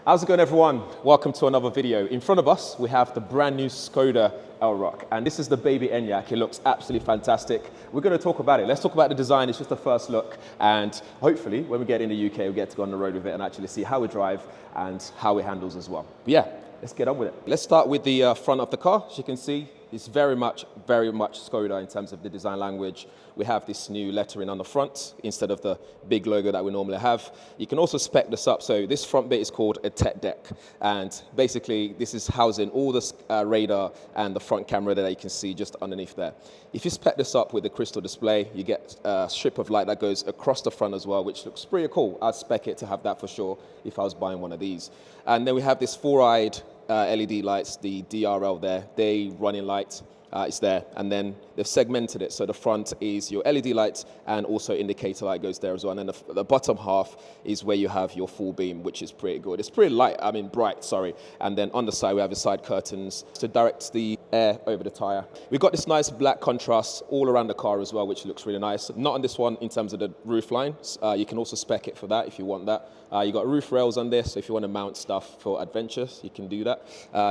How's it going, everyone? Welcome to another video. In front of us, we have the brand new Skoda Elroq, and this is the baby Enyaq. It looks absolutely fantastic. We're going to talk about it. Let's talk about the design. It's just the first look, and hopefully, when we get in the UK, we get to go on the road with it and actually see how it drives and how it handles as well. But yeah, let's get on with it. Let's start with the front of the car. As you can see, it's very much Skoda in terms of the design language. We have this new lettering on the front instead of the big logo that we normally have. You can also spec this up. So this front bit is called a tech deck. And basically, this is housing all the radar and the front camera that you can see just underneath there. If you spec this up with the crystal display, you get a strip of light that goes across the front as well, which looks pretty cool. I'd spec it to have that for sure if I was buying one of these. And then we have this four-eyed LED lights, the DRL there, day running light. It's there, and then they've segmented it. So the front is your LED lights and also indicator light goes there as well. And then the bottom half is where you have your full beam, which is pretty good. It's pretty bright, sorry. And then on the side, we have the side curtains to direct the air over the tire. We've got this nice black contrast all around the car as well, which looks really nice. Not on this one in terms of the roof lines. You can also spec it for that if you want that. You got roof rails on this, so if you want to mount stuff for adventures, you can do that.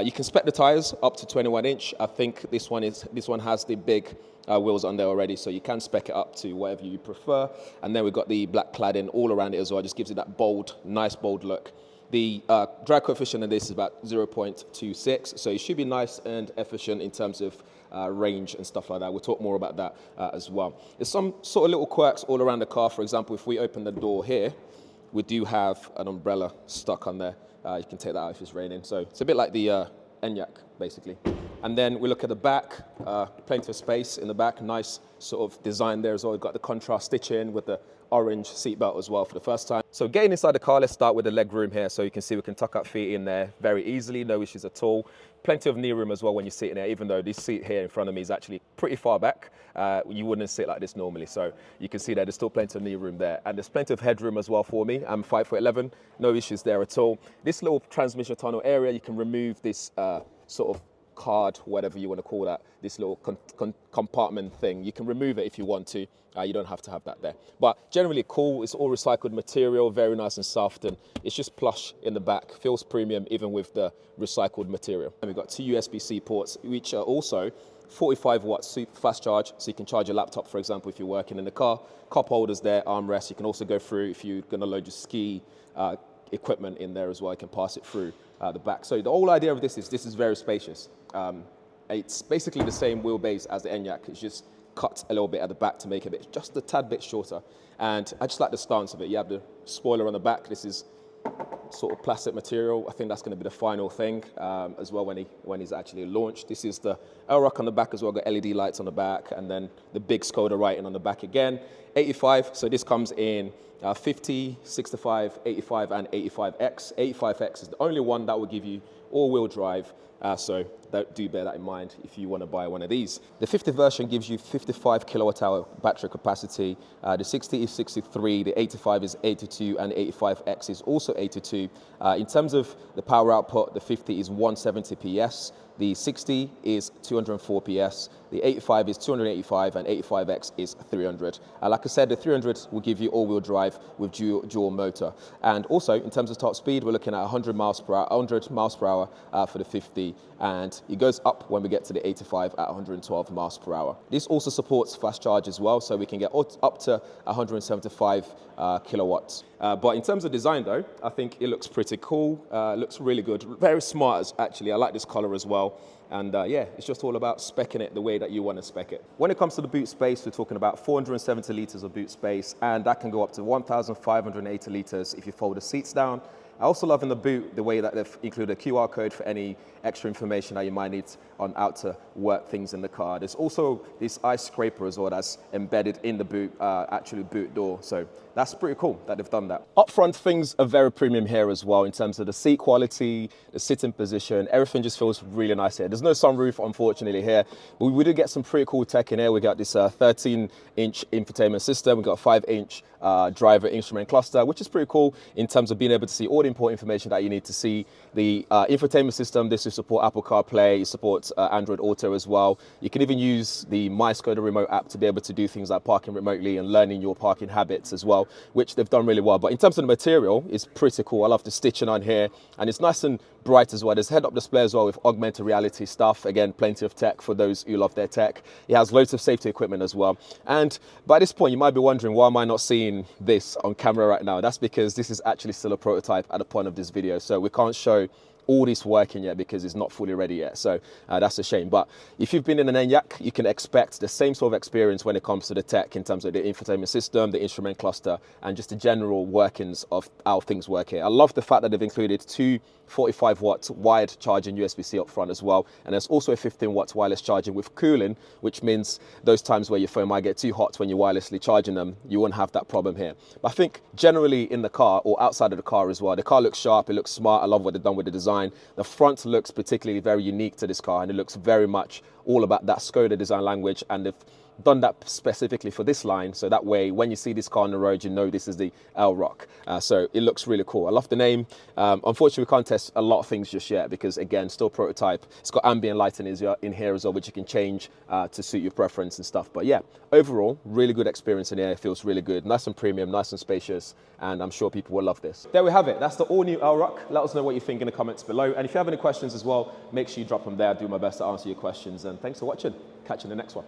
You can spec the tires up to 21 inch. I think this one has the big wheels on there already, so you can spec it up to whatever you prefer. And then we've got the black cladding all around it as well. Just gives it that bold, nice bold look. The drag coefficient of this is about 0.26, so it should be nice and efficient in terms of range and stuff like that. We'll talk more about that as well. There's some sort of little quirks all around the car. For example, if we open the door here, we do have an umbrella stuck on there. You can take that out if it's raining. So it's a bit like the Enyaq, basically. And then we look at the back, plenty of space in the back, nice sort of design there as well. We've got the contrast stitching with the orange seatbelt as well for the first time. So getting inside the car, let's start with the leg room here. So you can see we can tuck our feet in there very easily, no issues at all. Plenty of knee room as well when you're sitting there, even though this seat here in front of me is actually pretty far back. You wouldn't sit like this normally. So you can see that there's still plenty of knee room there. And there's plenty of headroom as well for me. I'm 5'11", no issues there at all. This little transmission tunnel area, you can remove this sort of card, whatever you want to call that, this little compartment thing. You can remove it if you want to. You don't have to have that there. But generally cool. It's all recycled material, very nice and soft, and it's just plush in the back. Feels premium even with the recycled material. And we've got two USB-C ports, which are also 45 watts fast charge, so you can charge your laptop, for example, if you're working in the car. Cup holders there, armrests. You can also go through if you're going to load your ski equipment in there as well. You can pass it through the back. So the whole idea of this is very spacious. It's basically the same wheelbase as the Enyaq. It's just cut a little bit at the back to make it just a tad bit shorter. And I just like the stance of it. You have the spoiler on the back. This is sort of plastic material. I think that's going to be the final thing as well when he's actually launched. This is the Elroq on the back as well. Got LED lights on the back, and then the big Skoda writing on the back again. 85. So this comes in 50, 65, 85, and 85X. 85X is the only one that will give you all-wheel drive. So do bear that in mind if you want to buy one of these. The 50 version gives you 55 kilowatt hour battery capacity. The 60 is 63, the 85 is 82, and 85X is also 82. In terms of the power output, the 50 is 170 PS. The 60 is 204 PS, the 85 is 285, and 85X is 300. Like I said, the 300 will give you all-wheel drive with dual motor. And also, in terms of top speed, we're looking at 100 miles per hour for the 50, and it goes up when we get to the 85 at 112 miles per hour. This also supports fast charge as well, so we can get up to 175 kilowatts. But in terms of design, though, I think it looks pretty cool. Looks really good, very smart, actually. I like this color as well. And yeah, it's just all about speccing it the way that you want to spec it. When it comes to the boot space, we're talking about 470 litres of boot space, and that can go up to 1,580 litres if you fold the seats down. I also love in the boot the way that they've included a QR code for any extra information that you might need on how to work things in the car. There's also this ice scraper as well that's embedded in the boot, actually boot door. So that's pretty cool that they've done that. Up front, things are very premium here as well in terms of the seat quality, the sitting position. Everything just feels really nice here. There's no sunroof, unfortunately, here, but we do get some pretty cool tech in here. We got this 13-inch infotainment system. We got a 5-inch driver instrument cluster, which is pretty cool in terms of being able to see all the important information that you need to see. The infotainment system, this will support Apple CarPlay, it supports Android Auto as well. You can even use the My Skoda remote app to be able to do things like parking remotely and learning your parking habits as well, which they've done really well. But in terms of the material, it's pretty cool. I love the stitching on here, and it's nice and bright as well. There's head-up display as well with augmented reality stuff. Again, plenty of tech for those who love their tech. It has loads of safety equipment as well. And by this point, you might be wondering, why am I not seeing this on camera right now? That's because this is actually still a prototype at the point of this video. So we can't show all this working yet because it's not fully ready yet. So that's a shame. But if you've been in an Enyaq, you can expect the same sort of experience when it comes to the tech in terms of the infotainment system, the instrument cluster, and just the general workings of how things work here. I love the fact that they've included two 45-watt wired charging USB-C up front as well. And there's also a 15-watt wireless charging with cooling, which means those times where your phone might get too hot when you're wirelessly charging them, you won't have that problem here. But I think generally in the car or outside of the car as well, the car looks sharp, it looks smart. I love what they've done with the design. The front looks particularly very unique to this car, and it looks very much all about that Skoda design language, and they've done that specifically for this line, so that way when you see this car on the road, you know this is the Elroq. So it looks really cool. I love the name. Unfortunately, we can't test a lot of things just yet because, again, still prototype. It's got ambient lighting in here as well, which you can change to suit your preference and stuff. But yeah, overall, really good experience in here. It feels really good, nice and premium, nice and spacious, and I'm sure people will love this. There we have it. That's the all-new Elroq. Let us know what you think in the comments below, and if you have any questions as well, make sure you drop them there. I'll do my best to answer your questions, and thanks for watching. Catch you in the next one.